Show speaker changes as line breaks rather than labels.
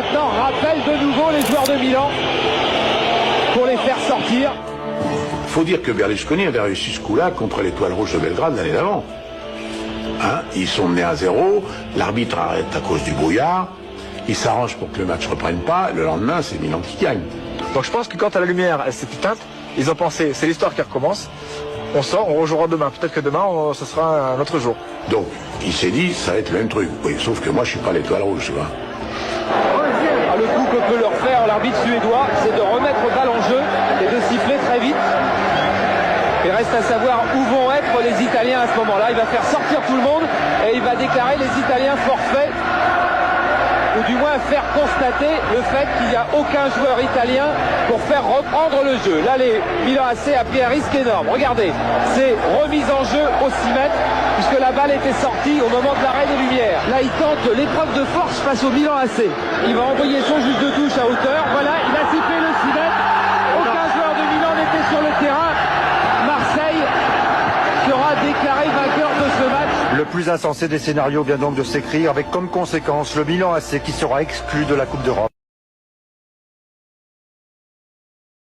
maintenant rappelle de nouveau les joueurs de Milan pour les faire sortir.
Il faut dire que Berlusconi avait réussi ce coup-là contre l'Étoile Rouge de Belgrade l'année d'avant. Hein, ils sont menés à 0, l'arbitre arrête à cause du brouillard, il s'arrange pour que le match ne reprenne pas, le lendemain c'est Milan qui gagne.
Donc je pense que quand la lumière elle s'est éteinte, ils ont pensé c'est l'histoire qui recommence, on sort, on rejouera demain, peut-être que demain ce sera un autre jour.
Donc il s'est dit ça va être le même truc, oui, sauf que moi je suis pas l'Étoile Rouge, tu vois.
Le coup que peut leur faire l'arbitre suédois, c'est de remettre balle en jeu et de siffler très vite. Il reste à savoir où vont être les Italiens à ce moment-là. Il va faire sortir tout le monde et il va déclarer les Italiens forfaits, ou du moins faire constater le fait qu'il n'y a aucun joueur italien pour faire reprendre le jeu. Là, les Milan AC a pris un risque énorme. Regardez, c'est remise en jeu au 6 mètres, puisque la balle était sortie au moment de l'arrêt des lumières. Là, il tente l'épreuve de force face au Milan AC. Il va envoyer son juge de touche à hauteur. Voilà, il a sifflé le 6 mètres. Aucun joueur de Milan n'était sur le terrain. Marseille sera déclaré vainqueur de ce match.
Le plus insensé des scénarios vient donc de s'écrire avec comme conséquence le Milan AC qui sera exclu de la Coupe d'Europe.